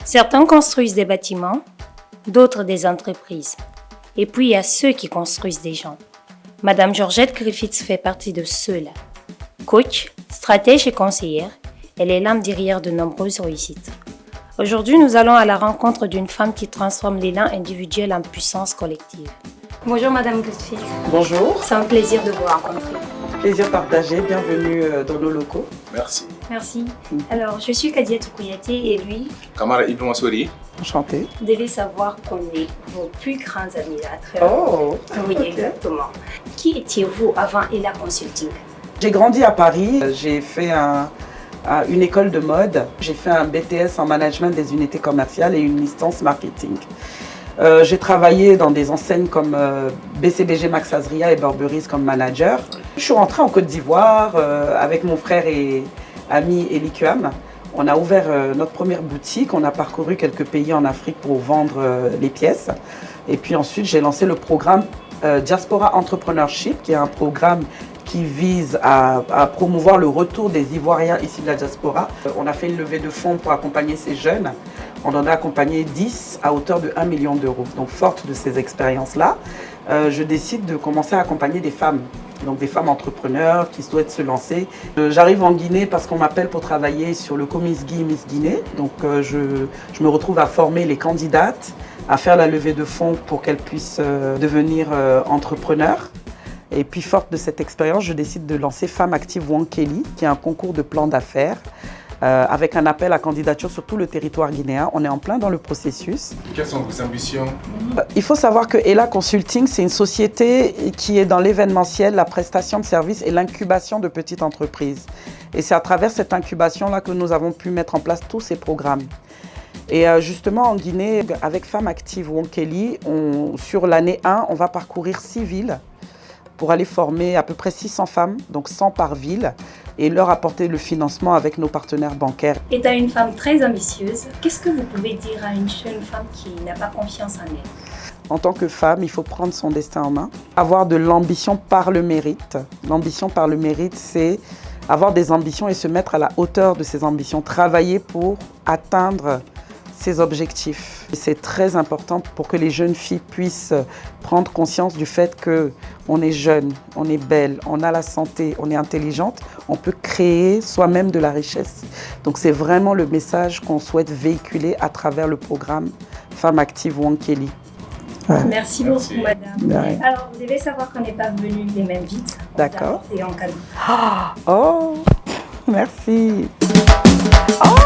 Certains construisent des bâtiments, d'autres des entreprises. Et puis il y a ceux qui construisent des gens. Madame Georgette Griffiths fait partie de ceux-là. Coach, stratège et conseillère, elle est l'âme derrière de nombreuses réussites. Aujourd'hui, nous allons à la rencontre d'une femme qui transforme l'élan individuel en puissance collective. Bonjour Madame Griffiths. Bonjour. C'est un plaisir de vous rencontrer. Plaisir partagé, bienvenue dans nos locaux. Merci. Merci. Alors, je suis Kadia Toukouyaté et lui, Kamara Ibn Massouri. Enchanté. vous devez savoir qu'on est vos plus grands admirateurs. Oh, Oui, ok. exactement. Qui étiez-vous avant Ella Consulting? J'ai grandi à Paris, j'ai fait une école de mode, j'ai fait un BTS en management des unités commerciales et une licence marketing. J'ai travaillé dans des enseignes comme BCBG Max Azria et Burberry's comme manager. Je suis rentrée en Côte d'Ivoire avec mon frère et ami Eli Kuam. On a ouvert notre première boutique, on a parcouru quelques pays en Afrique pour vendre les pièces. Et puis ensuite, j'ai lancé le programme Diaspora Entrepreneurship, qui est un programme qui vise à promouvoir le retour des Ivoiriens ici de la diaspora. On a fait une levée de fonds pour accompagner ces jeunes. On en a accompagné 10 à hauteur de 1 million d'euros. Donc, forte de ces expériences-là, je décide de commencer à accompagner des femmes. Donc, des femmes entrepreneurs qui souhaitent se lancer. J'arrive en Guinée parce qu'on m'appelle pour travailler sur le Comisgui Miss Guinée. Donc, je me retrouve à former les candidates, à faire la levée de fonds pour qu'elles puissent devenir entrepreneurs. Et puis, forte de cette expérience, je décide de lancer Femme Active Wankeli, qui est un concours de plan d'affaires, avec un appel à candidature sur tout le territoire guinéen. On est en plein dans le processus. Quelles sont vos ambitions? Il faut savoir que Ella Consulting, c'est une société qui est dans l'événementiel, la prestation de services et l'incubation de petites entreprises. Et c'est à travers cette incubation-là que nous avons pu mettre en place tous ces programmes. Et justement, en Guinée, avec Femme Active Wankeli, sur l'année 1, on va parcourir 6 villes pour aller former à peu près 600 femmes, donc 100 par ville, et leur apporter le financement avec nos partenaires bancaires. Étant une femme très ambitieuse, qu'est-ce que vous pouvez dire à une jeune femme qui n'a pas confiance en elle? En tant que femme, il faut prendre son destin en main, avoir de l'ambition par le mérite. L'ambition par le mérite, c'est avoir des ambitions et se mettre à la hauteur de ces ambitions, travailler pour atteindre ses objectifs. C'est très important pour que les jeunes filles puissent prendre conscience du fait qu'on est jeune, on est belle, on a la santé, on est intelligente, on peut créer soi-même de la richesse. Donc c'est vraiment le message qu'on souhaite véhiculer à travers le programme Femme Active Wankeli. Ouais. Merci beaucoup, madame. Ouais. Alors, vous devez savoir qu'on n'est pas venus les mêmes vites. D'accord. Et en cadeau. Oh, merci. Oh.